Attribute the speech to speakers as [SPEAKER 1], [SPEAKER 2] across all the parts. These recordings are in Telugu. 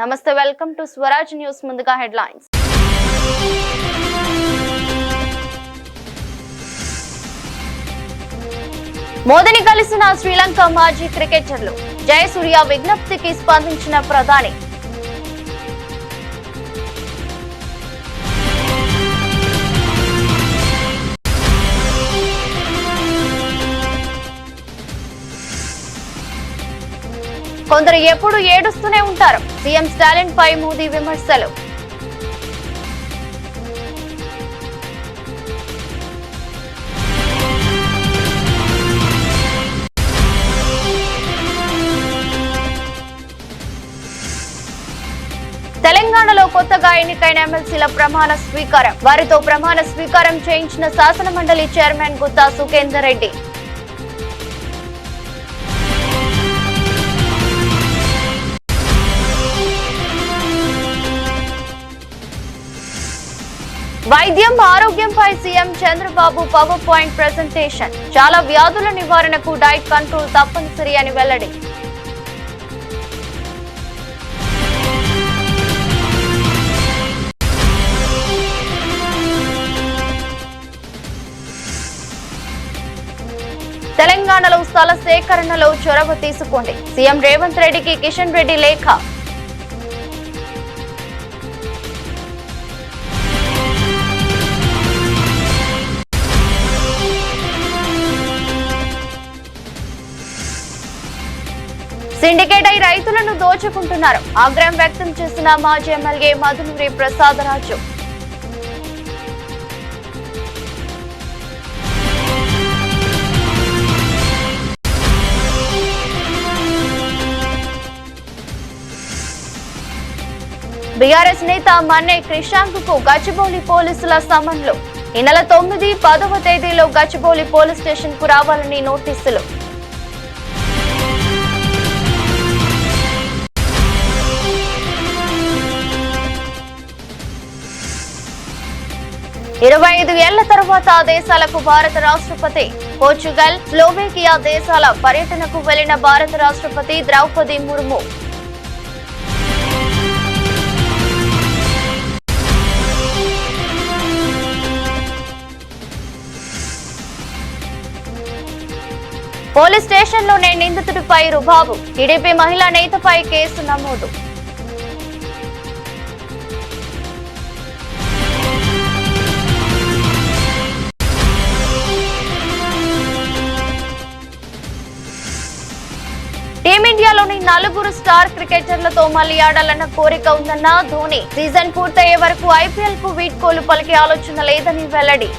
[SPEAKER 1] నమస్తే, వెల్కమ్ టు స్వరాజ్ న్యూస్. ముందుగా హెడ్లైన్స్. మోదీని కలిసిన శ్రీలంక మాజీ క్రికెటర్లు. జయసూర్య విజ్ఞప్తికి స్పందించిన ప్రధాని. కొందరు ఎప్పుడు ఏడుస్తూనే ఉంటారు. సీఎం స్టాలిన్ పై మోదీ విమర్శలు. తెలంగాణలో కొత్తగా ఎన్నికైన ఎమ్మెల్సీల ప్రమాణ స్వీకారం. వారితో ప్రమాణ స్వీకారం చేయించిన శాసన మండలి చైర్మన్ గుత్తా సుఖేందర్ రెడ్డి. వైద్యం ఆరోగ్యంపై CM Chandrababu power point presentation. చాలా వ్యాధుల నివారణకు డైట్ కంట్రోల్ తప్పనిసరి అని వెల్లడి. తెలంగాణలో స్థల సేకరణలో చొరవ తీసుకోండి. సీఎం రేవంత్ రెడ్డికి కిషన్ రెడ్డి లేఖ. సిండికేట్ అయి రైతులను దోచుకుంటున్నారు. ఆగ్రహం వ్యక్తం చేసిన మాజీ ఎమ్మెల్యే మధునూరి ప్రసాదరాజు. బీఆర్ఎస్ నేత మన్నే క్రిషాంక్ కు గచ్చిబౌలి పోలీసుల సమన్లు. ఈ నెల 9, 10వ తేదీలో గచ్చిబౌలి పోలీస్ స్టేషన్ కు రావాలని నోటీసులు. ఇరవై 25 ఏళ్ల తర్వాత దేశాలకు భారత రాష్ట్రపతి. పోర్చుగల్, స్లోవేకియా దేశాల పర్యటనకు వెళ్లిన భారత రాష్ట్రపతి ద్రౌపది ముర్ము. పోలీస్ స్టేషన్లోనే నిందితుడిపై రుబాబు. టీడీపీ మహిళా నేతపై కేసు నమోదు. టీమిండియాలోని 4 స్టార్ క్రికెటర్లతో మళ్లీ ఆడాలన్న కోరిక ఉందన్న ధోని. సీజన్ పూర్తయ్యే వరకు ఐపీఎల్ కు వీడ్కోలు పలికే ఆలోచన లేదని వెల్లడి.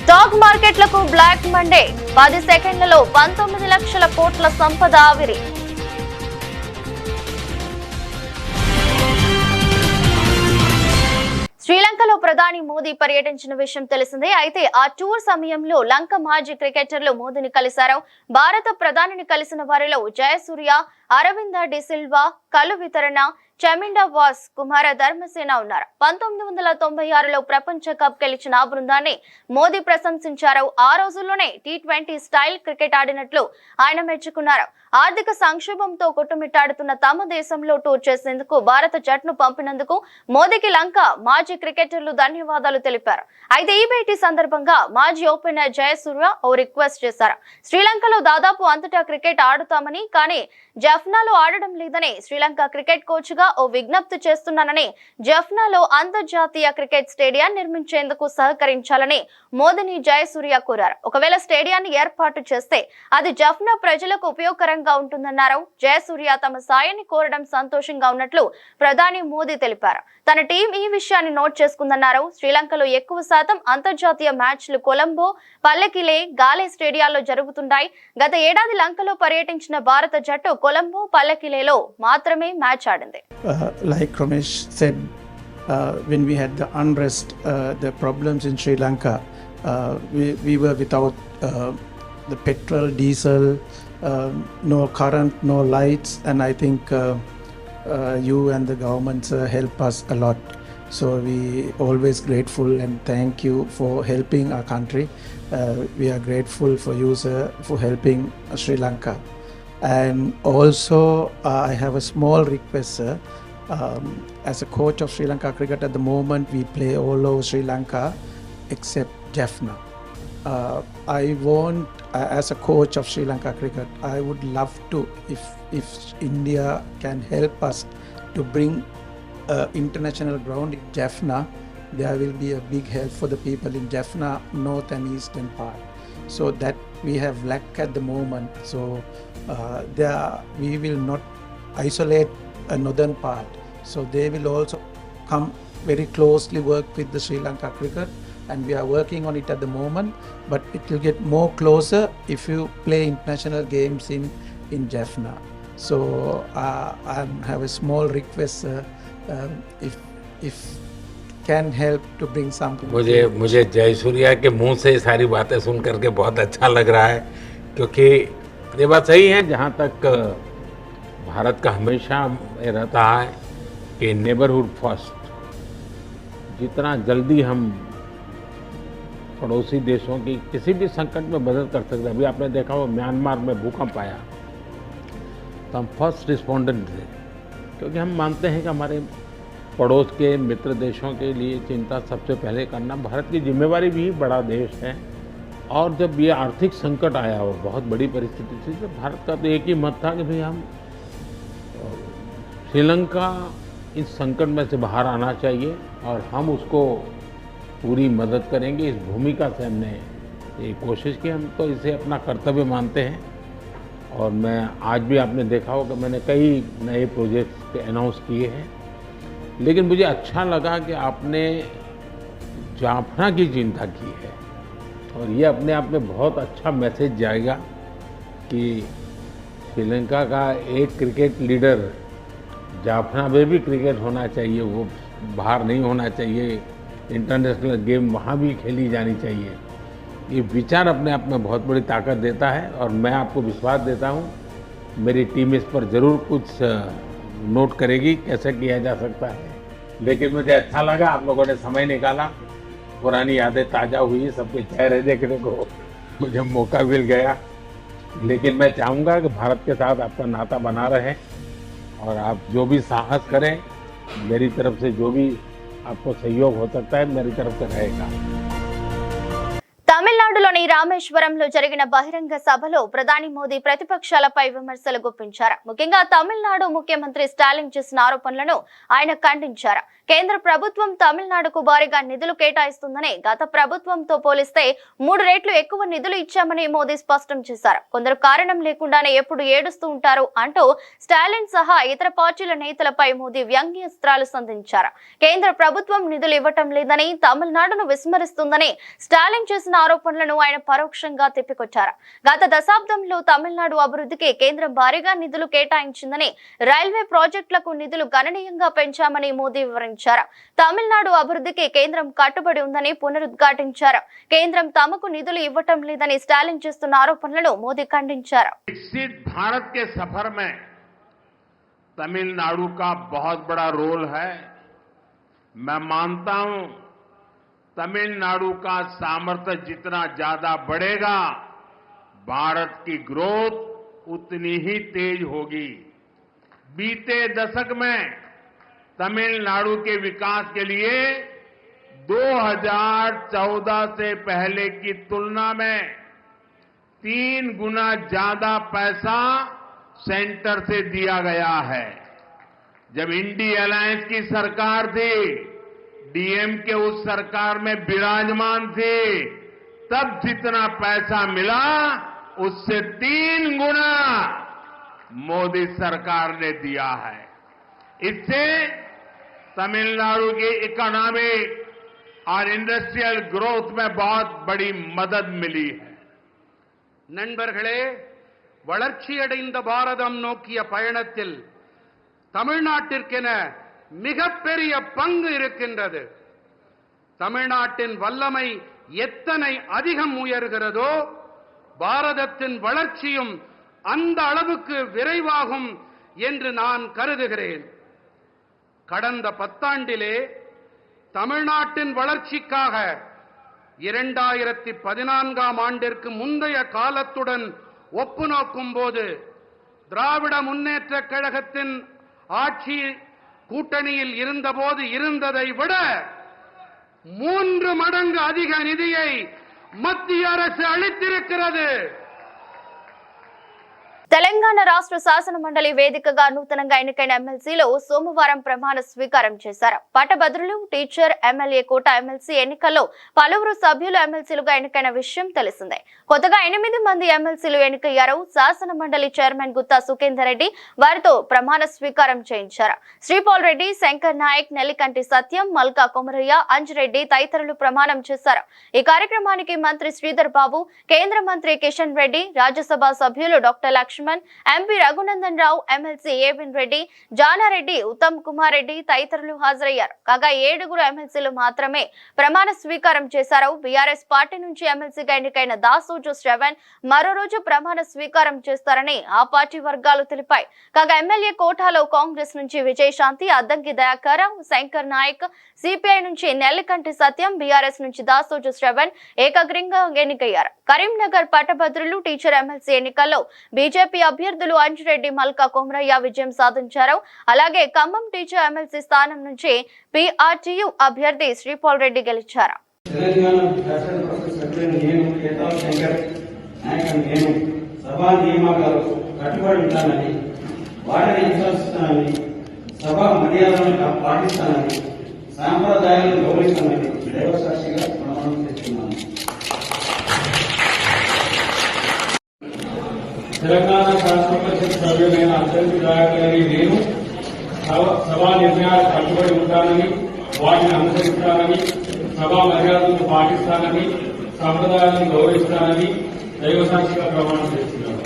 [SPEAKER 1] స్టాక్ మార్కెట్లకు బ్లాక్ మండే. 10 సెకండ్లలో 19 లక్షల కోట్ల సంపద ఆవిరి. శ్రీలంకలో ప్రధాని మోదీ పర్యటించిన విషయం తెలిసిందే. అయితే ఆ టూర్ సమయంలో లంక మాజీ క్రికెటర్లు మోదీని కలిశారు. భారత ప్రధానిని కలిసిన వారిలో జయసూర్య, అరవింద డిసిల్వా, కలు వితరణ, చమిండా వాస్, కుమార ధర్మసేన ఉన్నారు. 1996లో ప్రపంచ కప్ గెలిచిన ఆ బృందాన్ని మోదీ ప్రశంసించారు. ఆ రోజుల్లోనే T20 స్టైల్ క్రికెట్ ఆడినట్లు ఆయన మెచ్చుకున్నారు. ఆర్థిక సంక్షోభంతో కొట్టుమిట్టాడుతున్న తమ దేశంలో టూర్ చేసేందుకు భారత జట్టును పంపినందుకు మోదీకి లంక మాజీ క్రికెటర్లు ధన్యవాదాలు తెలిపారు. అయితే ఈ భేటీ సందర్భంగా మాజీ ఓపెనర్ జయసూర్య ఓ రిక్వెస్ట్ చేశారు. శ్రీలంకలో దాదాపు అంతటా క్రికెట్ ఆడుతామని, కానీ జఫ్నాలో ఆడడం లేదని శ్రీలంక క్రికెట్ కోచ్ గా ఓ విజ్ఞప్తి చేస్తున్నానని, జఫ్నాలో అంతర్జాతీయ క్రికెట్ స్టేడియం నిర్మించేందుకు సహకరించాలని మోదీని జయసూర్య కోరారు. ఒకవేళ స్టేడియాన్ని ఏర్పాటు చేస్తే అది జఫ్నా ప్రజలకు ఉపయోగకరంగా ఉంటుందన్నారు. జయసూర్య తమ సాయాన్ని కోరడం సంతోషంగా ఉన్నట్లు ప్రధాని మోదీ తెలిపారు. తన టీం ఈ విషయాన్ని నోట్ చేసుకుందన్నారు. శ్రీలంకలో ఎక్కువ శాతం అంతర్జాతీయ మ్యాచ్లు కొలంబో, పల్లెకిలే, గాలే స్టేడియాల్లో జరుగుతుంటాయి. గత ఏడాది లంకలో పర్యటించిన భారత జట్టు కొలంబో, పల్లెకిలేలో మాత్రమే మ్యాచ్ ఆడింది.
[SPEAKER 2] Like Ramesh said, when we had the unrest, the problems in Sri Lanka, we were without the petrol, diesel, no current, no lights, and I think you and the governments help us a lot. So we always grateful and thank you for helping our country. We are grateful for you, sir, for helping Sri Lanka. And also, I have a small request, sir. As a coach of Sri Lanka cricket at the moment, we play all over Sri Lanka except Jaffna. I want, as a coach of Sri Lanka cricket, I would love to, if India can help us to bring international ground in Jaffna, there will be a big help for the people in Jaffna, north and eastern part. So that we have lack at the moment. So there we will not isolate a northern part. So they will also come very closely work with the Sri Lanka cricket, and we are working on it at the moment. But it will get more closer if you play international games in Jaffna. So I have a small request, if can help to bring something.
[SPEAKER 3] मुझे जयसूर्या के मुंह से ये सारी बातें सुन करके बहुत अच्छा लग रहा है, क्योंकि ये बात सही है। जहाँ तक भारत का हमेशा ये रहता है कि नेबरहुड फर्स्ट, जितना जल्दी हम पड़ोसी देशों की किसी भी संकट में मदद कर सकते हैं। अभी आपने देखा हो म्यांमार में भूकंप आया तो हम फर्स्ट रिस्पोंडेंट थे, क्योंकि हम मानते हैं कि हमारे पड़ोस के मित्र देशों के लिए चिंता सबसे पहले करना भारत की जिम्मेवारी भी। बड़ा देश है, और जब ये आर्थिक संकट आया और बहुत बड़ी परिस्थिति थी, तो भारत का तो एक ही मत था कि भाई हम श्रीलंका इस संकट में से बाहर आना चाहिए और हम उसको पूरी मदद करेंगे। इस भूमिका से हमने ये कोशिश की, हम तो इसे अपना कर्तव्य मानते हैं। और मैं आज भी आपने देखा हो कि मैंने कई नए प्रोजेक्ट्स अनाउंस किए हैं, लेकिन मुझे अच्छा लगा कि आपने जाफना की चिंता की है, और ये अपने आप में बहुत अच्छा मैसेज जाएगा कि श्रीलंका का एक क्रिकेट लीडर, जाफना में भी क्रिकेट होना चाहिए, वो बाहर नहीं होना चाहिए, इंटरनेशनल गेम वहाँ भी खेली जानी चाहिए। ये विचार अपने आप में बहुत बड़ी ताकत देता है, और मैं आपको विश्वास देता हूँ मेरी टीम इस पर ज़रूर कुछ नोट करेगी कैसे किया जा सकता है। लेकिन मुझे अच्छा लगा आप लोगों ने समय निकाला, पुरानी यादें ताज़ा हुई, सबके चेहरे देखने को मुझे मौका मिल गया। लेकिन मैं चाहूँगा कि भारत के साथ आपका नाता बना रहे, और आप जो भी साहस करें, मेरी तरफ से जो भी आपको सहयोग हो सकता है मेरी तरफ से रहेगा।
[SPEAKER 1] తమిళనాడులోని రామేశ్వరంలో జరిగిన బహిరంగ సభలో ప్రధాని మోదీ ప్రతిపక్షాలపై విమర్శలు గుప్పించారు. ముఖ్యంగా తమిళనాడు ముఖ్యమంత్రి స్టాలిన్ చేసిన ఆరోపణలను ఆయన ఖండించారు. కేంద్ర ప్రభుత్వం తమిళనాడుకు భారీగా నిధులు కేటాయిస్తుందని, గత ప్రభుత్వంతో పోలిస్తే 3 రెట్లు ఎక్కువ నిధులు ఇచ్చామని మోదీ స్పష్టం చేశారు. కొందరు కారణం లేకుండానే ఎప్పుడు ఏడుస్తూ ఉంటారు అంటూ స్టాలిన్ సహా ఇతర పార్టీల నేతలపై మోదీ వ్యంగ్యాస్త్రాలు సంధించారు. కేంద్ర ప్రభుత్వం నిధులు ఇవ్వటం లేదని, తమిళనాడును విస్మరిస్తుందని స్టాలిన్ చేసిన ఆరోపణలను ఆయన పరోక్షంగా తిప్పికొట్టారు. గత దశాబ్దంలో తమిళనాడు అభివృద్ధికి కేంద్రం భారీగా నిధులు కేటాయించిందని, రైల్వే ప్రాజెక్టులకు నిధులు గణనీయంగా పెంచామని మోదీ వివరించారు. తమిళనాడు అభివృద్ధికి కేంద్రం కట్టుబడి ఉందని పునరుద్ఘాటించారు. కేంద్రం తమకు నిధులు ఇవ్వటం లేదని స్టాలిన్ చేస్తున్న ఆరోపణలను మోదీ ఖండించారు.
[SPEAKER 3] विकसित भारत के सफर में तमिलनाडु का बहुत बड़ा रोल है। मैं मानता हूं तमिलनाडु का सामर्थ्य जितना ज्यादा बढ़ेगा, भारत की ग्रोथ उतनी ही तेज होगी। बीते दशक में तमिलनाडु के विकास के लिए 2014 से पहले की तुलना में 3 गुना ज्यादा पैसा सेंटर से दिया गया है। जब इंडी अलायंस की सरकार थी, डीएमके उस सरकार में विराजमान थे, तब जितना पैसा मिला उससे 3 गुना मोदी सरकार ने दिया है। इससे तमिलनाडु की इकोनॉमिक और इंडस्ट्रियल ग्रोथ में बहुत बड़ी मदद मिली है।
[SPEAKER 4] நண்பர்களே, வளர்ச்சியடைந்த பாரதம் நோக்கிய பயணத்தில் தமிழ்நாட்டிற்கென மிகப்பெரிய பங்கு இருக்கின்றது. தமிழ்நாட்டின் வல்லமை எத்தனை அதிகம் உயர்கிறதோ, பாரதத்தின் வளர்ச்சியும் அந்த அளவுக்கு விரைவாகும் என்று நான் கருதுகிறேன். கடந்த 10 ஆண்டிலே தமிழ்நாட்டின் வளர்ச்சிக்காக 2014ஆம் ஆண்டிற்கு முந்தைய காலத்துடன் ஒப்பு நோக்கும் போது திராவிட முன்னேற்றக் கழகத்தின் ஆட்சி கூட்டணியில் இருந்தபோது இருந்ததை விட 3 மடங்கு அதிக நிதியை மத்திய அரசு அளித்திருக்கிறது.
[SPEAKER 1] తెలంగాణ రాష్ట్ర శాసన మండలి వేదికగా నూతనంగా ఎన్నికైన ఎమ్మెల్సీలు సోమవారం ప్రమాణ స్వీకారం చేశారు. పట్టభద్రులు, టీచర్, ఎమ్మెల్యే కోట ఎమ్మెల్సీ ఎన్నికల్లో పలువురు సభ్యులు ఎమ్మెల్సీలుగా ఎన్నికైన విషయం తెలిసిందే. కొత్తగా 8 మంది ఎమ్మెల్సీలు ఎన్నికయ్యారు. శాసన మండలి చైర్మన్ గుత్తా సుఖేందర్ రెడ్డి వారితో ప్రమాణ స్వీకారం చేయించారు. శ్రీపాల్ రెడ్డి, శంకర్ నాయక్, నెల్లికంటి సత్యం, మల్కా కొమరయ్య, అంజిరెడ్డి తదితరులు ప్రమాణం చేశారు. ఈ కార్యక్రమానికి మంత్రి శ్రీధర్ బాబు, కేంద్ర మంత్రి కిషన్ రెడ్డి, రాజ్యసభ సభ్యులు doctor Laxman, MP Raghunandan Rao, MLC ఏవిన్ Reddy, Jana Reddy, Uttam Kumar Reddy తదితరులు హాజరయ్యారు. కాగా 7 ఎమ్మెల్సీలు మాత్రమే ప్రమాణ స్వీకారం చేశారు. బీఆర్ఎస్ పార్టీ నుంచి ఎమ్మెల్సీగా ఎన్నికైన దాసోజు శ్రవణ్ మరో రోజు ప్రమాణ స్వీకారం చేస్తారని ఆ పార్టీ వర్గాలు తెలిపాయి. కాగా ఎమ్మెల్యే కోటాలో కాంగ్రెస్ నుంచి విజయశాంతి, అద్దంకి దయాకర్, శంకర్ నాయక్, సిపిఐ నుంచి నెల్లికంటి సత్యం, బీఆర్ఎస్ నుంచి దాసోజు శ్రవణ్ ఏకగ్రీవంగా ఎన్నికయ్యారు. కరీంనగర్ పట్టభద్రులు, టీచర్ ఎమ్మెల్సీ ఎన్నికల్లో బీజేపీ అభ్యర్థులు అంజిరెడ్డి, మల్కా కొమరయ్య విజయం సాధించారు. అలాగే ఖమ్మం టీచర్ ఎమ్మెల్సీ స్థానం నుంచి పీఆర్టీయూ అభ్యర్థి శ్రీపాల్ రెడ్డి గెలిచారు.
[SPEAKER 5] సాంప్రదాయాలను గౌరవిస్తానని దైవసాక్షిగా ప్రమాణం చేస్తున్నాను. తెలంగాణ శాసన పరిషత్ సభ్యులైన అత్యంత దయాకరని నేను సభా నిర్ణయాలకు కట్టుబడి ఉంటానని, వాటిని అనుసరిస్తానని, సభా మర్యాదలను పాటిస్తానని, సంప్రదాయాలను గౌరవిస్తానని దైవసాక్షిగా ప్రమాణం చేస్తున్నాను.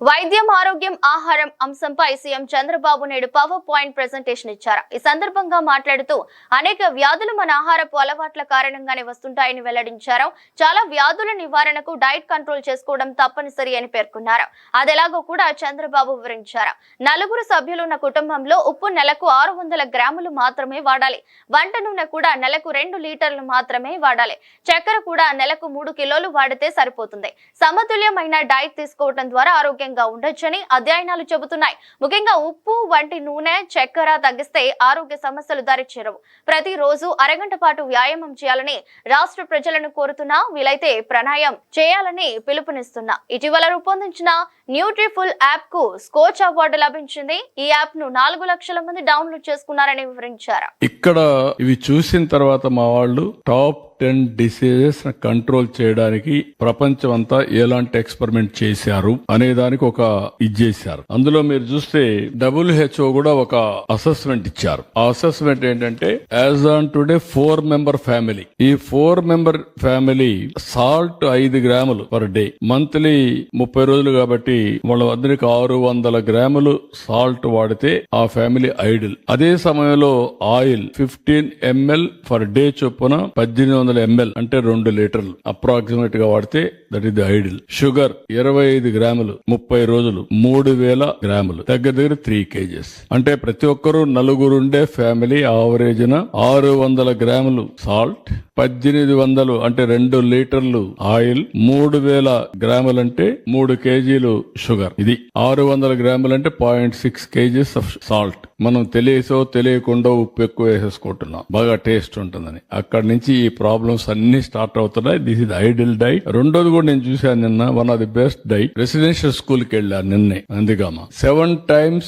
[SPEAKER 1] వైద్యం, ఆరోగ్యం, ఆహారం అంశంపై CM Chandrababu Naidu power point presentation ఇచ్చారు. ఈ సందర్భంగా మాట్లాడుతూ అనేక వ్యాధులు మన ఆహారపు అలవాట్ల కారణంగానే వస్తుంటాయని వెల్లడించారు. చాలా వ్యాధుల నివారణకు డైట్ కంట్రోల్ చేసుకోవడం తప్పనిసరి అని పేర్కొన్నారు. అదెలాగో కూడా చంద్రబాబు వివరించారు. 4 సభ్యులున్న కుటుంబంలో ఉప్పు నెలకు 600 గ్రాములు మాత్రమే వాడాలి. వంట నూనె కూడా నెలకు 2 లీటర్లు మాత్రమే వాడాలి. చక్కెర కూడా నెలకు 3 కిలోలు వాడితే సరిపోతుంది. సమతుల్యమైన డైట్ తీసుకోవడం ద్వారా ఆరోగ్యంగా ఉండొచ్చని అధ్యయనాలు చెబుతున్నాయి. ముఖ్యంగా ఉప్పు వంటి నూనె, చక్కెర తగ్గిస్తే ఆరోగ్య సమస్యలు దరిచేరవు. ప్రతిరోజు అరగంట పాటు వ్యాయామం చేయాలని రాష్ట్ర ప్రజలను కోరుతున్నా, వీలైతే ప్రాణాయామం చేయాలని పిలుపునిస్తున్నా. ఇటీవల రూపొందించిన న్యూట్రిఫుల్ యాప్ కు స్కోచ్ అవార్డు లభించింది. ఈ యాప్ ను 4 లక్షల మంది డౌన్లోడ్ చేసుకున్నారని వివరించారు.
[SPEAKER 6] ఇక్కడ ఇవి చూసిన తర్వాత మా వాళ్ళు టాప్ 10 డిసీజెస్ కంట్రోల్ చేయడానికి ప్రపంచం అంతా ఎలాంటి ఎక్స్పెరిమెంట్ చేశారు అనే దానికి ఒక ఇది చేశారు. అందులో మీరు చూస్తే WHO కూడా ఒక అసెస్మెంట్ ఇచ్చారు. ఆ అసెస్మెంట్ ఏంటంటే as on today 4 member family, ఈ 4 మెంబర్ ఫ్యామిలీ సాల్ట్ 5 గ్రాములు పర్ డే, మంత్లీ 30 రోజులు కాబట్టి వాళ్ళ అందరికి 600 గ్రాములు సాల్ట్ వాడితే ఆ ఫ్యామిలీ ఐడిల్. అదే సమయంలో ఆయిల్ 15 ml ఫర్ డే చొప్పున 1800 ml అంటే 2 లీటర్లు అప్రాక్సిమేట్ గా వాడితే that is the ideal. Sugar 25 గ్రాములు 30 రోజులు 3000 గ్రాములు, దగ్గర దగ్గర 3 kgs. అంటే ప్రతి ఒక్కరు 4 ఉండే ఫ్యామిలీ యావరేజ్ న 600 గ్రాములు సాల్ట్, 1800 అంటే 2 లీటర్లు ఆయిల్, 3000 గ్రాములు అంటే 3 కేజీలు షుగర్. ఇది 600 గ్రాములు అంటే 0.6 kgs ఆఫ్ సాల్ట్. మనం తెలియసో తెలియకుండా ఉప్పు ఎక్కువ వేసేసుకుంటున్నాం, బాగా టేస్ట్ ఉంటుందని. అక్కడి నుంచి ఈ ప్రాబ్లమ్స్ అన్ని స్టార్ట్ అవుతున్నాయి. This is ideal diet. రెండోది కూడా నేను చూశాను నిన్న, one of the best diet. Residential school కి వెళ్ళాను నిన్నే అందుకమ్మా. 7 times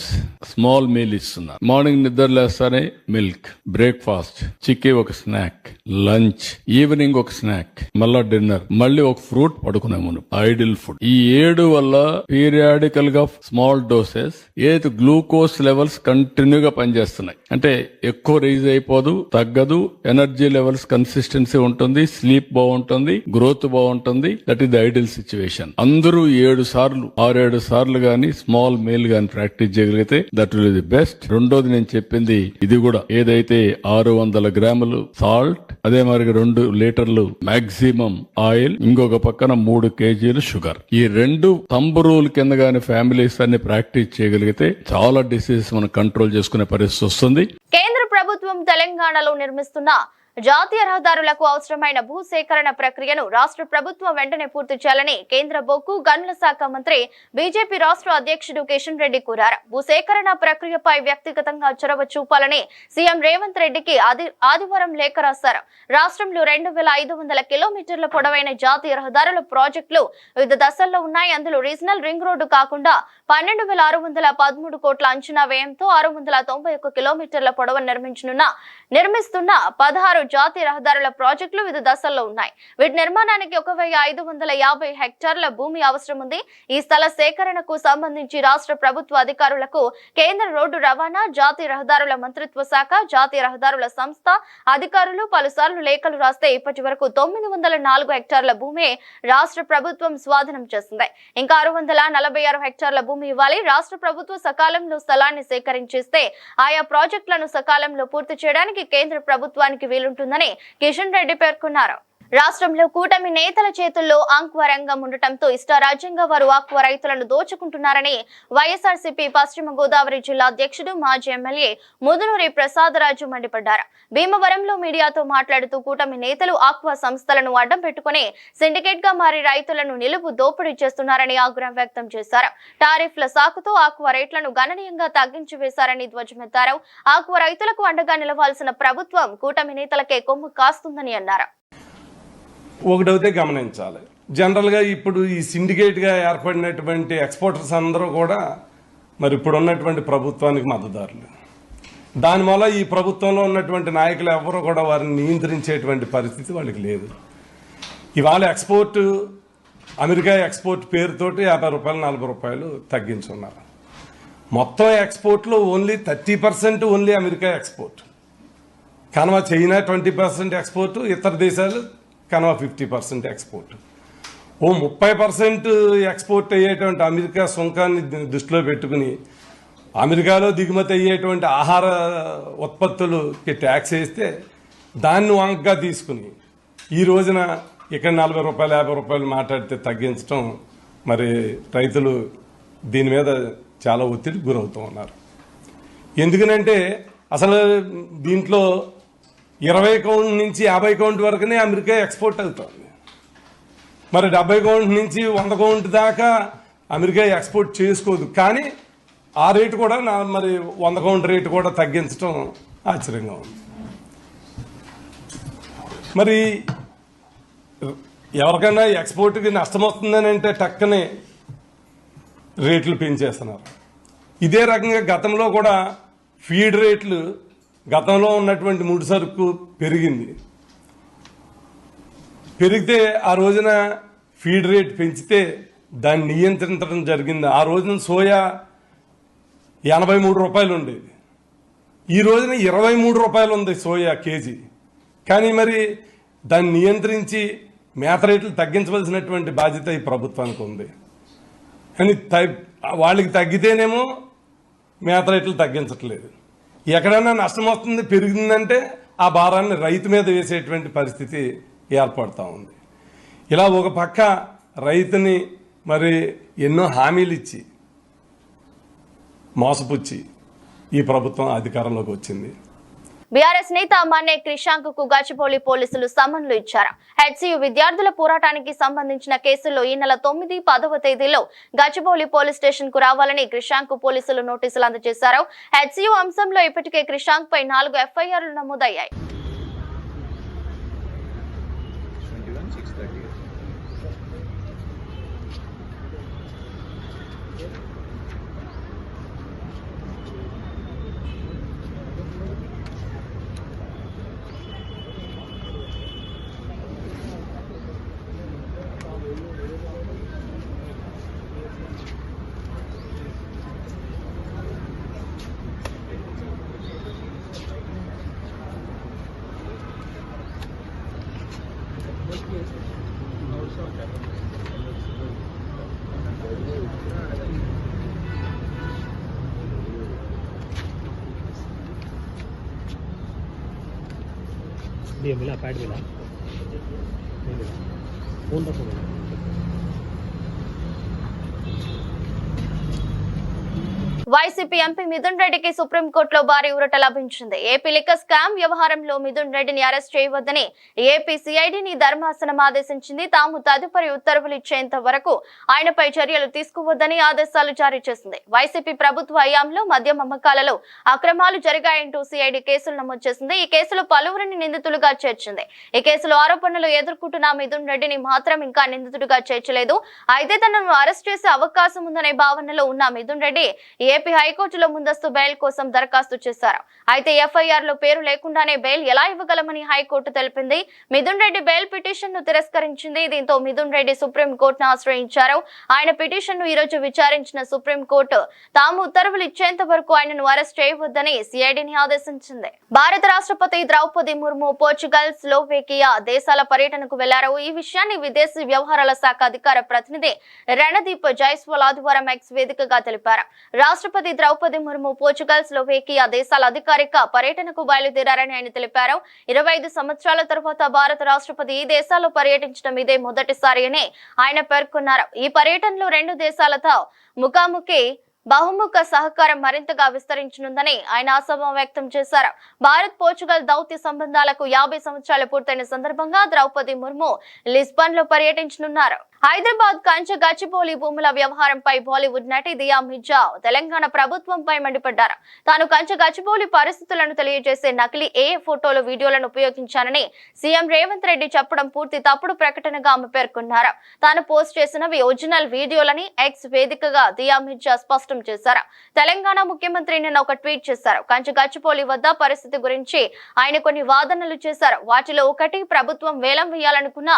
[SPEAKER 6] స్మాల్ మీల్ ఇస్తున్నారు. మార్నింగ్ నిద్ర లేస్తానే మిల్క్, బ్రేక్ఫాస్ట్, చిక్కీ ఒక స్నాక్, లంచ్, ఈవినింగ్ ఒక స్నాక్, మళ్ళా డిన్నర్, మళ్ళీ ఒక ఫ్రూట్ పడుకునే ముందు. Ideal food. ఈ 7 వల్ల పీరియాడికల్ గా స్మాల్ డోసెస్ ఏది గ్లూకోజ్ లెవెల్స్ కంటిన్యూగా పనిచేస్తున్నాయి. అంటే ఎక్కువ రైజ్ అయిపోదు, తగ్గదు, ఎనర్జీ లెవెల్స్ కన్సిస్టెన్సీ ప్రెగ్నెన్సీ ఉంటుంది, స్లీప్ బాగుంటుంది, గ్రోత్ బాగుంటుంది. That is the ideal situation. అందరూ 7 సార్లు 6-7 సార్లు గాని స్మాల్ మేల్ గాని ప్రాక్టీస్ చేయగలిగితే దట్ విల్ ది బెస్ట్. రెండోది నేను చెప్పింది ఇది కూడా, ఏదైతే 600 గ్రాములు సాల్ట్, అదే మరి 2 లీటర్లు మాక్సిమం ఆయిల్, ఇంకొక పక్కన 3 కేజీలు షుగర్. ఈ 2 థంబ్ రూల్ కింద గాని ఫ్యామిలీస్ అన్ని ప్రాక్టీస్ చేయగలిగితే చాలా డిసీజెస్ మనం కంట్రోల్ చేసుకునే పరిస్థితి వస్తుంది.
[SPEAKER 1] కేంద్ర ప్రభుత్వం తెలంగాణలో నిర్మిస్తున్న జాతీయ రహదారులకు అవసరమైన భూసేకరణ ప్రక్రియను రాష్ట్ర ప్రభుత్వం వెంటనే పూర్తి చేయాలని కేంద్ర బొగ్గు గనుల శాఖ మంత్రి బీజేపీ రాష్ట్ర అధ్యక్షుడు కిషన్ రెడ్డి కోరారు. భూసేకరణ ప్రక్రియపై వ్యక్తిగతంగా చొరవ చూపాలని సీఎం రేవంత్ రెడ్డికి ఆదివారం లేఖ రాశారు. రాష్ట్రంలో 2500 కిలోమీటర్ల పొడవైన జాతీయ రహదారుల ప్రాజెక్టులు వివిధ దశల్లో ఉన్నాయి. అందులో రీజనల్ రింగ్ రోడ్డు కాకుండా 12,613 కోట్ల అంచనా వ్యయంతో 691 కిలోమీటర్ల పొడవు నిర్మిస్తున్న 16 జాతీయ రహదారుల ప్రాజెక్టులు వివిధ దశల్లో ఉన్నాయి. వీటి నిర్మాణానికి 1,550 హెక్టార్ల భూమి అవసరం ఉంది. ఈ స్థల సేకరణకు సంబంధించి రాష్ట్ర ప్రభుత్వ అధికారులకు కేంద్ర రోడ్డు రవాణా, జాతీయ రహదారుల మంత్రిత్వ శాఖ, జాతీయ రహదారుల సంస్థ అధికారులు పలుసార్లు లేఖలు రాస్తే ఇప్పటి వరకు 904 హెక్టార్ల భూమి రాష్ట్ర ప్రభుత్వం స్వాధీనం చేసింది. ఇంకా 646 హెక్టార్ల భూమి ఇవ్వాలి. రాష్ట్ర ప్రభుత్వం సకాలంలో స్థలాన్ని సేకరించేస్తే ఆయా ప్రాజెక్టులను సకాలంలో పూర్తి చేయడానికి కేంద్ర ప్రభుత్వానికి వీలుంటుందని కిషన్ రెడ్డి పేర్కొన్నారు. రాష్ట్రంలో కూటమి నేతల చేతుల్లో ఆక్వా రంగం ఉండటంతో ఇష్టారాజ్యంగా వారు ఆక్వా రైతులను దోచుకుంటున్నారని వైఎస్ఆర్సీపీ పశ్చిమ గోదావరి జిల్లా అధ్యక్షుడు మాజీ ఎమ్మెల్యే ముదునూరి ప్రసాదరాజు మండిపడ్డారు. భీమవరంలో మీడియాతో మాట్లాడుతూ కూటమి నేతలు ఆక్వా సంస్థలను అడ్డం పెట్టుకుని సిండికేట్ గా మారి రైతులను నిలుపు దోపిడీ చేస్తున్నారని ఆగ్రహం వ్యక్తం చేశారు. టారిఫ్ల సాకుతో ఆక్వా రేట్లను గణనీయంగా తగ్గించి వేశారని ధ్వజమెత్తారు. ఆక్వా రైతులకు అండగా నిలవాల్సిన ప్రభుత్వం కూటమి నేతలకే కొమ్ము కాస్తుందని అన్నారు.
[SPEAKER 7] ఒకటైతే గమనించాలి, జనరల్గా ఇప్పుడు ఈ సిండికేట్గా ఏర్పడినటువంటి ఎక్స్పోర్టర్స్ అందరూ కూడా మరి ఇప్పుడు ఉన్నటువంటి ప్రభుత్వానికి మద్దతుదారులు. దానివల్ల ఈ ప్రభుత్వంలో ఉన్నటువంటి నాయకులు ఎవరు కూడా వారిని నియంత్రించేటువంటి పరిస్థితి వాళ్ళకి లేదు. ఇవాళ ఎక్స్పోర్ట్, అమెరికా ఎక్స్పోర్ట్ పేరుతోటి 50 రూపాయలు 40 రూపాయలు తగ్గించున్నారు. మొత్తం ఎక్స్పోర్ట్లో ఓన్లీ 30% ఓన్లీ అమెరికా ఎక్స్పోర్ట్, కనుమ చైనా 20% ఎక్స్పోర్ట్, ఇతర దేశాలు కనుమ 50% ఎక్స్పోర్ట్. 30% ఎక్స్పోర్ట్ అయ్యేటువంటి అమెరికా సుంకాన్ని దృష్టిలో పెట్టుకుని అమెరికాలో దిగుమతి అయ్యేటువంటి ఆహార ఉత్పత్తులకి ట్యాక్స్ వేస్తే దాన్ని వంకగా తీసుకుని ఈ రోజున ఇక్కడ 40 రూపాయలు 50 రూపాయలు మాట్లాడితే తగ్గించడం, మరి రైతులు దీని మీద చాలా ఒత్తిడికి గురవుతూ ఉన్నారు. ఎందుకనంటే అసలు దీంట్లో 20 కౌంట్ నుంచి 50 కౌంట్ వరకునే అమెరికా ఎక్స్పోర్ట్ అవుతుంది. మరి 70 కౌంట్ నుంచి 100 కౌంట్ దాకా అమెరికా ఎక్స్పోర్ట్ చేసుకోదు. కానీ ఆ రేటు కూడా మరి 100 కౌంట్ రేటు కూడా తగ్గించడం ఆశ్చర్యంగా ఉంది. మరి ఎవరికైనా ఎక్స్పోర్ట్కి నష్టం వస్తుందని అంటే టక్కనే రేట్లు పెంచేస్తున్నారు. ఇదే రకంగా గతంలో కూడా ఫీడ్ రేట్లు, గతంలో ఉన్నటువంటి ముడి సరుకు పెరిగింది. పెరిగితే ఆ రోజున ఫీడ్ రేట్ పెంచితే దాన్ని నియంత్రించడం జరిగింది. ఆ రోజున సోయా 83 రూపాయలు ఉండేది, ఈ రోజున 23 రూపాయలు ఉంది సోయా కేజీ. కానీ మరి దాన్ని నియంత్రించి మేత రేట్లు తగ్గించవలసినటువంటి బాధ్యత ఈ ప్రభుత్వానికి ఉంది. కానీ వాళ్ళకి తగ్గితేనేమో మేత రేట్లు తగ్గించట్లేదు. ఎక్కడైనా నష్టం వస్తుంది, పెరిగిందంటే ఆ భారాన్ని రైతు మీద వేసేటువంటి పరిస్థితి ఏర్పడుతూ ఉంది. ఇలా ఒక పక్క రైతుని మరి ఎన్నో హామీలు ఇచ్చి మోసపుచ్చి ఈ ప్రభుత్వం అధికారంలోకి వచ్చింది.
[SPEAKER 1] బీఆర్ఎస్ నేత మన్నే క్రిషాంక్ కు గచ్చిబౌలి పోలీసులు సమన్లు ఇచ్చారు. హెచ్సియు విద్యార్థుల పోరాటానికి సంబంధించిన కేసుల్లో ఈ నెల 9, 10వ తేదీలో గచ్చిబౌలి పోలీస్ స్టేషన్ కు రావాలని క్రిషాంక్ పోలీసులు నోటీసులు అందజేశారు. హెచ్సియు అంశంలో ఇప్పటికే క్రిషాంక్ పై 4 ఎఫ్ఐఆర్లు నమోదయ్యాయి.
[SPEAKER 8] मिला पैड मिला फोन रखो
[SPEAKER 1] వైసీపీ ఎంపీ మిథున్ రెడ్డికి సుప్రీంకోర్టులో భారీ ఊరట లభించింది. ఏపీ లిక్కర్ స్కామ్ వ్యవహారంలో మిథున్ రెడ్డిని అరెస్ట్ చేయవద్దని ఏపీ సిఐడిని ధర్మాసనం ఆదేశించింది. తాము తదుపరి ఉత్తర్వులు ఇచ్చేంత వరకు ఆయనపై చర్యలు తీసుకోవద్దని ఆదేశాలు జారీ చేసింది. వైసీపీ ప్రభుత్వ హయాంలో మద్యం అమ్మకాలలో అక్రమాలు జరిగాయంటూ సిఐడి కేసులు నమోదు చేసింది. ఈ కేసులో పలువురిని నిందితులుగా చేర్చింది. ఈ కేసులో ఆరోపణలు ఎదుర్కొంటున్న మిథున్ రెడ్డిని మాత్రం ఇంకా నిందితుడిగా చేర్చలేదు. అయితే తనను అరెస్ట్ చేసే అవకాశం ఉందనే భావనలో ఉన్న మిథున్ రెడ్డి ఏపీ హైకోర్టులో ముందస్తు బెయిల్ కోసం దరఖాస్తు చేశారు. అయితే ఎఫ్ఐఆర్ లో పేరు లేకుండానే బెయిల్ ఎలా ఇవ్వగలమని హైకోర్టు తెలిపింది. మిథున్ రెడ్డి బెయిల్ పిటిషన్ ను తిరస్కరించింది. దీంతో మిథున్ రెడ్డి సుప్రీంకోర్టును ఆశ్రయించారు. ఆయన పిటిషన్ ను ఈ రోజు విచారించిన సుప్రీంకోర్టు తాము ఉత్తర్వులు ఇచ్చేంత వరకు ఆయనను అరెస్ట్ చేయవద్దని సిఐడిని ఆదేశించింది. భారత రాష్ట్రపతి ద్రౌపది ముర్ము పోర్చుగల్, స్లోవేకియా దేశాల పర్యటనకు వెళ్లారు. ఈ విషయాన్ని విదేశీ వ్యవహారాల శాఖ అధికార ప్రతినిధి రణదీప్ జైస్వాల్ ఆదివారం ఎక్స్ వేదికగా తెలిపారు. రాష్ట్రపతి ద్రౌపది ముర్ము పోర్చుగల్, స్లోవేకియా దేశాల అధికారిక పర్యటనకు బయలుదేరారని ఆయన తెలిపారు. 25 సంవత్సరాల తర్వాత భారత రాష్ట్రపతి ఈ దేశాల్లో పర్యటించడం ఇదే మొదటిసారి అని ఆయన పేర్కొన్నారు. ఈ పర్యటనలో 2 దేశాలతో ముఖాముఖి బహుముఖ సహకారం మరింతగా విస్తరించనుందని ఆయన ఆశాభావం వ్యక్తం చేశారు. భారత్ పోర్చుగల్ దౌత్య సంబంధాలకు 50 సంవత్సరాలు పూర్తయిన సందర్భంగా ద్రౌపది ముర్ము లిస్బన్ లో పర్యటించనున్నారు. హైదరాబాద్ కంచె గచ్చిబౌలి భూముల వ్యవహారంపై బాలీవుడ్ నటి దియా మిర్జా తెలంగాణ ప్రభుత్వంపై మండిపడ్డారు. తాను కంచె గచ్చిబౌలి పరిస్థితులను తెలియజేసే నకిలీ ఫోటోలు, వీడియోలను ఉపయోగించానని సీఎం రేవంత్ రెడ్డి చెప్పడం పూర్తి తప్పుడు ప్రకటనగా ఆమె పేర్కొన్నారు. తాను పోస్ట్ చేసినవి ఒరిజినల్ వీడియోలని ఎక్స్ వేదికగా దియా మిర్జా స్పష్టం చేశారు. తెలంగాణ ముఖ్యమంత్రి నిన్న ఒక ట్వీట్ చేశారు. కంచె గచ్చిబౌలి వద్ద పరిస్థితి గురించి ఆయన కొన్ని వాదనలు చేశారు. వాటిలో ఒకటి, ప్రభుత్వం వేలం వేయాలనుకున్న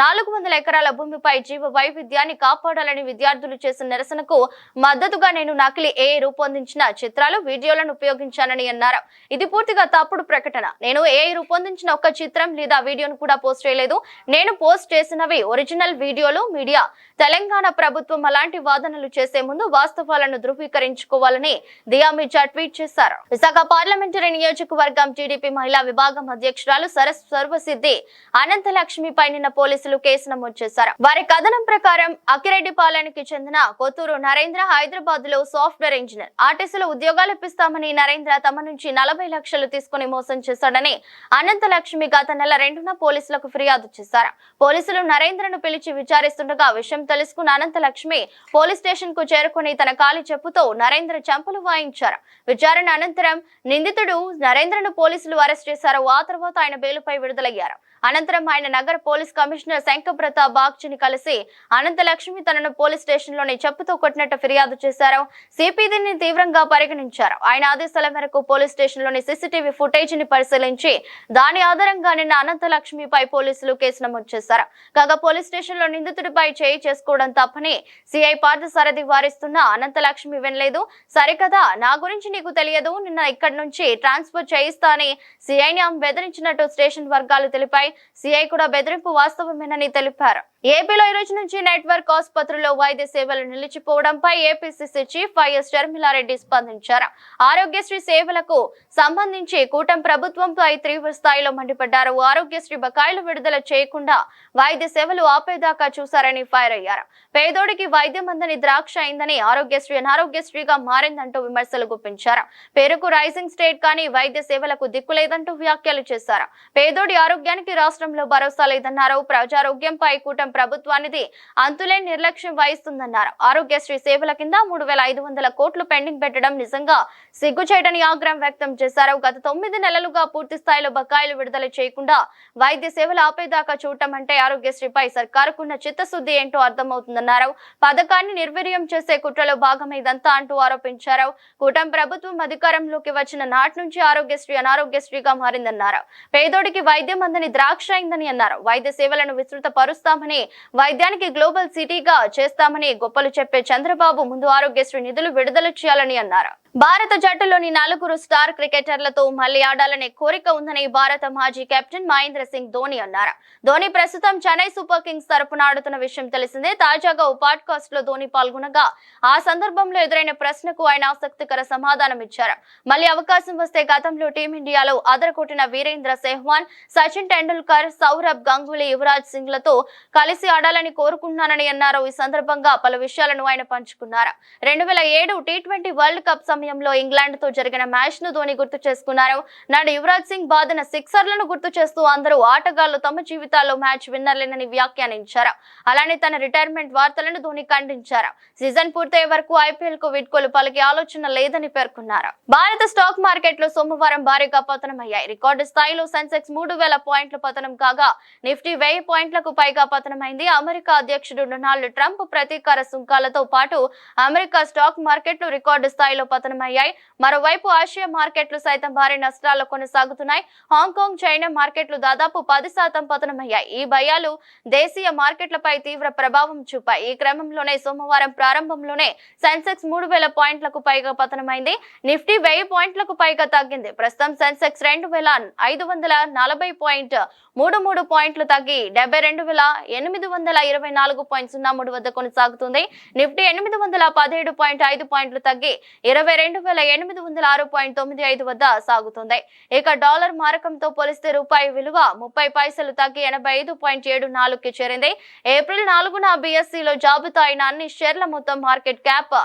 [SPEAKER 1] 400 ఎకరాల భూమిపై జీవ వైవిధ్యాన్ని కాపాడాలని విద్యార్థులు చేసిన నిరసనకు మద్దతుగా నేను నకిలీ రూపొందించిన చిత్రాలు, వీడియోలను ఉపయోగించానని అన్నారు. ఇది పూర్తిగా తప్పుడు ప్రకటన. నేను రూపొందించిన ఒక్క చిత్రం లేదా వీడియోను కూడా పోస్ట్ చేయలేదు. నేను పోస్ట్ చేసినవి ఒరిజినల్ వీడియోలు. మీడియా తెలంగాణ ప్రభుత్వం అలాంటి వాదనలు చేసే ముందు వాస్తవాలను ధృవీకరించుకోవాలని దియా మిర్జా ట్వీట్ చేశారు. విశాఖ పార్లమెంటరీ నియోజకవర్గం టీడీపీ మహిళా విభాగం అధ్యక్షురాలు సర్వసిద్ధి అనంతలక్ష్మిపై నిన్న పోలీసులు కేసు నమోదు చేశారు. వారి కథనం ప్రకారం అక్కిరెడ్డిపాలెంకి చెందిన కొత్తూరు నరేంద్ర హైదరాబాద్ లో సాఫ్ట్వేర్ ఇంజనీర్. ఆర్టీసీలో ఉద్యోగాలు ఇప్పిస్తామని నరేంద్ర తమ నుంచి 40 లక్షలు తీసుకుని మోసం చేశాడని అనంతలక్ష్మి గత నెల 2న పోలీసులకు ఫిర్యాదు చేశారు. పోలీసులు నరేంద్రను పిలిచి విచారిస్తుండగా విషయం తెలుసుకున్న అనంతలక్ష్మి పోలీస్ స్టేషన్ కు చేరుకుని తన కాలి చెప్పుతో నరేంద్ర చెంపలు వాయించారు. విచారణ అనంతరం నిందితుడు నరేంద్రను పోలీసులు అరెస్ట్ చేశారు. ఆ తర్వాత ఆయన బెయిలుపై విడుదలయ్యారు. అనంతరం ఆయన నగర పోలీస్ కమిషనర్ శంకప్రతాప్ బాగ్చిని కలిసి అనంతలక్ష్మి తనను పోలీస్ స్టేషన్ లోని చెప్పుతో కొట్టినట్టు ఫిర్యాదు చేశారు. సిపి దీన్ని తీవ్రంగా పరిగణించారు. ఆయన ఆదేశాల మేరకు పోలీస్ స్టేషన్ లోని సీసీటీవీ ఫుటేజ్ ని పరిశీలించి దాని ఆధారంగా నిన్న అనంతలక్ష్మిపై పోలీసులు కేసు నమోదు చేశారు. కాగా పోలీస్ స్టేషన్ లో నిందితుడిపై చేయి చేసుకోవడం తప్పని సిఐ పార్థసారథి వారిస్తున్న అనంతలక్ష్మి వినలేదు. సరికదా, నా గురించి నీకు తెలియదు, నిన్న ఇక్కడి నుంచి ట్రాన్స్ఫర్ చేయిస్తా అని సిఐని ఆమె బెదిరించినట్టు స్టేషన్ వర్గాలు తెలిపాయి. సిఐ కూడా బెదిరింపు వాస్తవమేనని తెలిపారు. ఏపీలో ఈ రోజు నుంచి నెట్వర్క్ ఆసుపత్రుల్లో వైద్య సేవలు నిలిచిపోవడంపై ఏపీసీసీ చీఫ్ వైఎస్ షర్మిలారెడ్డి స్పందించారు. ఆరోగ్యశ్రీ సేవలకు సంబంధించి కూటమి ప్రభుత్వంపై తీవ్ర స్థాయిలో మండిపడ్డారు. ఆరోగ్యశ్రీ బకాయిలు విడుదల చేయకుండా వైద్య సేవలు ఆపేదాకా చూశారని ఫైర్ అయ్యారు. పేదోడికి వైద్యం అందని ద్రాక్ష అయిందని, ఆరోగ్యశ్రీ అనారోగ్యశ్రీగా మారిందంటూ విమర్శలు గుప్పించారు. పేరుకు రైజింగ్ స్టేట్ కానీ వైద్య సేవలకు దిక్కులేదంటూ వ్యాఖ్యలు చేశారు. పేదోడి ఆరోగ్యానికి రాష్ట్రంలో భరోసా లేదన్నారు. ప్రజారోగ్యంపై కూటమి ప్రభుత్వానికి అంతులేని నిర్లక్ష్యం వహిస్తుందన్నారు. ఆరోగ్యశ్రీ సేవల కింద 3,500 కోట్లు పెండింగ్ పెట్టడం నిజంగా సిగ్గుచేటని ఆగ్రహం వ్యక్తం చేశారు. గత 9 నెలలుగా పూర్తి స్థాయిలో బకాయిలు విడుదల చేయకుండా వైద్య సేవలు ఆపేదాకా చూడటం అంటే ఆరోగ్యశ్రీపై సర్కారుకున్న చిత్తశుద్ధి ఏంటో అర్థమవుతుందన్నారు. పథకాన్ని నిర్వీర్యం చేసే కుట్రలో భాగమే ఇదంతా అంటూ ఆరోపించారు. కూటమి ప్రభుత్వం అధికారంలోకి వచ్చిన నాటి నుంచి ఆరోగ్యశ్రీ అనారోగ్యశ్రీగా మారిందన్నారు. పేదోడికి వైద్యం అందని ద్రాక్ష అయిందని అన్నారు. వైద్య సేవలను విస్తృత పరుస్తామని, వైద్యానికి గ్లోబల్ సిటీగా చేస్తామని గొప్పలు చెప్పే చంద్రబాబు ముందు ఆరోగ్యశ్రీ నిధులు విడుదల చేయాలని అన్నారు. భారత జట్టులోని 4 స్టార్ క్రికెటర్లతో మళ్లీ ఆడాలనే కోరిక ఉందని భారత మాజీ కెప్టెన్ మహేంద్ర సింగ్ ధోని అన్నారు. ధోని ప్రస్తుతం చెన్నై సూపర్ కింగ్స్ తరపున ఆడుతున్న విషయం తెలిసిందే. తాజాగా ఓ పాడ్కాస్ట్ లో ధోని పాల్గొనగా ఆ సందర్భంలో ఎదురైన ప్రశ్నకు ఆయన ఆసక్తికర సమాధానం ఇచ్చారు. మళ్లీ అవకాశం వస్తే గతంలో టీమిండియాలో అదరకొట్టిన వీరేంద్ర సెహ్వాగ్, సచిన్ టెండూల్కర్, సౌరవ్ గంగూలీ, యువరాజ్ సింగ్ లతో కలిసి ఆడాలని కోరుకుంటున్నానని అన్నారు. ఈ సందర్భంగా పలు విషయాలను ఆయన పంచుకున్నారు. 2007 టీ20 వరల్డ్ కప్ సమయంలో ఇంగ్లాండ్ తో జరిగిన మ్యాచ్ ను ధోని గుర్తు చేసుకున్నారు. నాడు యువరాజ్ సింగ్ బాదిన సిక్సర్లను గుర్తు చేస్తూ అందరూ ఆటగాళ్లు తమ జీవితాల్లో మ్యాచ్ విన్నర్లేనని వ్యాఖ్యానించారు. అలానే తన రిటైర్మెంట్ వార్తలను ధోని ఖండించారు. సీజన్ పూర్తయ్యే వరకు ఐపీఎల్ కు వీడ్కోలు పలికే ఆలోచన లేదని పేర్కొన్నారు. భారత స్టాక్ మార్కెట్లు సోమవారం భారీగా పతనమయ్యాయి. రికార్డు స్థాయిలో సెన్సెక్స్ 3000 పాయింట్ల పతనం కాగా నిఫ్టీ 1000 పాయింట్లకు పైగా పతనమైంది. అమెరికా అధ్యక్షుడు డొనాల్డ్ ట్రంప్ ప్రతీకార సుంకాలతో పాటు అమెరికా స్టాక్ మార్కెట్లు రికార్డు స్థాయిలో పతనమయ్యాయి. మరోవైపు ఆసియా మార్కెట్లు సైతం భారీ నష్టాల్లో కొనసాగుతున్నాయి. హాంకాంగ్, చైనా మార్కెట్లు దాదాపు 10% పతనమయ్యాయి. ఈ భయాలు దేశీయ మార్కెట్లపై తీవ్ర ప్రభావం చూపాయి. ఈ క్రమంలోనే సోమవారం ప్రారంభంలోనే సెన్సెక్స్ 3000 పాయింట్లకు పైగా పతనమైంది. నిఫ్టీ 1000 పాయింట్లకు పైగా తగ్గింది. ప్రస్తుతం సెన్సెక్స్ 2533 పాయింట్లు తగ్గి 72,824.03 వద్ద కొనసాగుతుంది. నిఫ్టీ 817.5 పాయింట్లు తగ్గి 22,806.95 వద్ద సాగుతుంది. ఇక డాలర్ మారకంతో పోలిస్తే రూపాయి విలువ 30 పైసలు తగ్గి 85.74కి చేరింది. ఏప్రిల్ 4న బీఎస్సీలో జాబితా అయిన అన్ని షేర్ల మొత్తం మార్కెట్ క్యాప్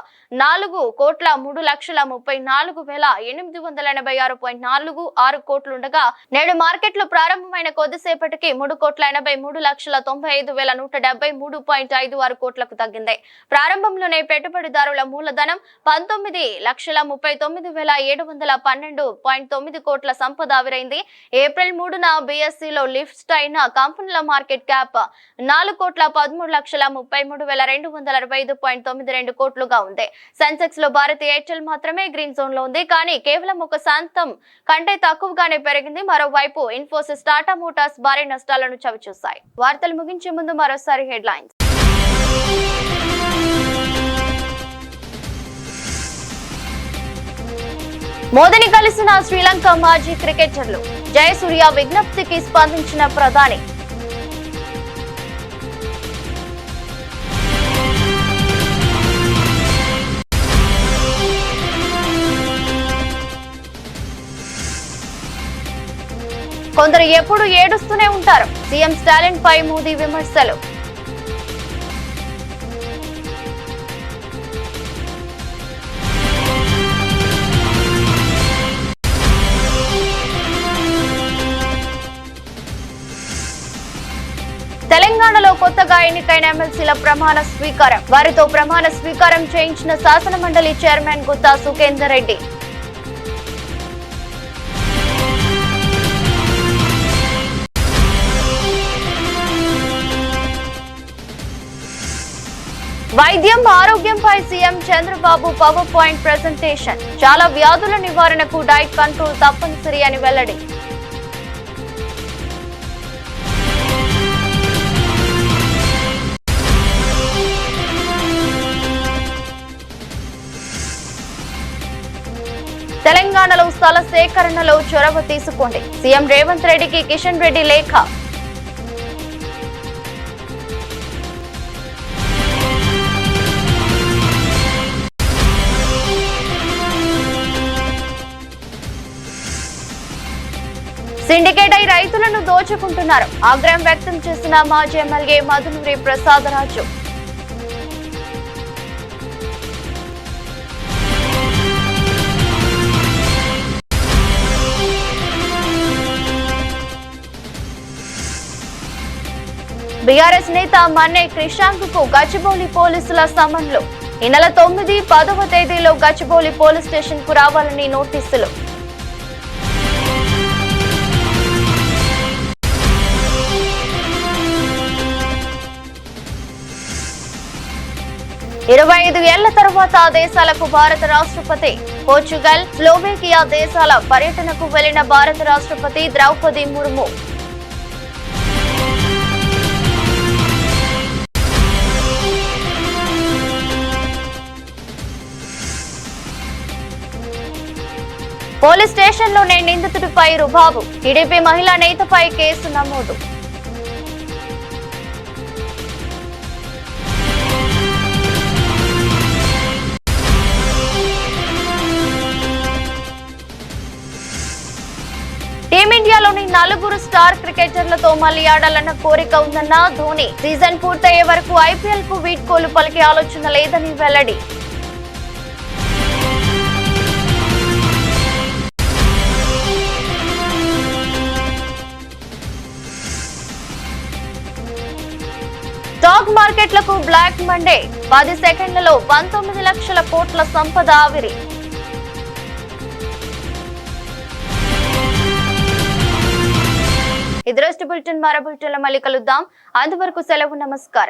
[SPEAKER 1] 4,34,34,886.46 కోట్లుండగా నేడు మార్కెట్లు ప్రారంభమైన కొద్దిసేపటికి 3,83,175,173.56 కోట్లకు తగ్గింది. ప్రారంభంలోనే పెట్టుబడిదారుల మూలధనం 19,39,712.9 కోట్ల సంపద ఆవిరైంది. ఏప్రిల్ 3న బీఎస్సీలో లిస్ట్ అయిన కంపెనీల మార్కెట్ క్యాప్ 4,13,33,265.92 కోట్లుగా ఉంది. సెన్సెక్స్ లో భారత్ ఎయిర్టెల్ మాత్రమే గ్రీన్ జోన్ లో ఉంది. కానీ కేవలం 1% కంటే తక్కువగానే పెరిగింది. మరోవైపు ఇన్ఫోసిస్, టాటా మోటార్స్ భారీ నష్టాలను చవిచూశాయి. వార్తలు ముగించే ముందు మరోసారి హెడ్లైన్స్. మోదీని కలిసిన శ్రీలంక మాజీ క్రికెటర్లు. జయసూర్య విజ్ఞప్తికి స్పందించిన ప్రధాని. కొందరు ఎప్పుడు ఏడుస్తూనే ఉంటారు. సీఎం స్టాలిన్ పై మోదీ విమర్శలు. తెలంగాణలో కొత్తగా ఎన్నికైన ఎమ్మెల్సీల ప్రమాణ స్వీకారం. వారితో ప్రమాణ స్వీకారం చేయించిన శాసన మండలి చైర్మన్ గుత్తా సుఖేందర్ రెడ్డి. వైద్యం, ఆరోగ్యంపై CM Chandrababu power point presentation. చాలా వ్యాధుల నివారణకు డైట్ కంట్రోల్ తప్పనిసరి అని వెల్లడి. తెలంగాణలో స్థల సేకరణలో చొరవ తీసుకోండి. సీఎం రేవంత్ రెడ్డికి కిషన్ రెడ్డి లేఖ. సిండికేట్ అయి రైతులను దోచుకుంటున్నారు. ఆగ్రహం వ్యక్తం చేసిన మాజీ ఎమ్మెల్యే మధునూరి ప్రసాదరాజు. బీఆర్ఎస్ నేత మన్నే క్రిషాంక్ కు గచ్చిబౌలి పోలీసుల సమన్లు. ఈ నెల 9, 10వ తేదీలో గచ్చిబౌలి పోలీస్ స్టేషన్ కు రావాలని నోటీసులు. ఇరవై 25 ఏళ్ల తర్వాత ఆ దేశాలకు భారత రాష్ట్రపతి. పోర్చుగల్, స్లోవేకియా దేశాల పర్యటనకు వెళ్లిన భారత రాష్ట్రపతి ద్రౌపది ముర్ము. పోలీస్ స్టేషన్లోనే నిందితుడిపై రుబాబు. టీడీపీ మహిళా నేతపై కేసు నమోదు. టీమిండియాలోని 4 స్టార్ క్రికెటర్లతో మళ్లీ ఆడాలన్న కోరిక ఉందన్న ధోని. సీజన్ పూర్తయ్యే వరకు ఐపీఎల్ కు వీడ్కోలు పలికే ఆలోచన లేదని వెల్లడి. స్టాక్ మార్కెట్లకు బ్లాక్ మండే. 10 సెకండ్లలో 19 లక్షల కోట్ల సంపద ఆవిరి. ఇది రోజు బులెటిన్. మరో బులెటిన్లో మళ్ళీ కలుద్దాం. అంతవరకు సెలవు. నమస్కారం.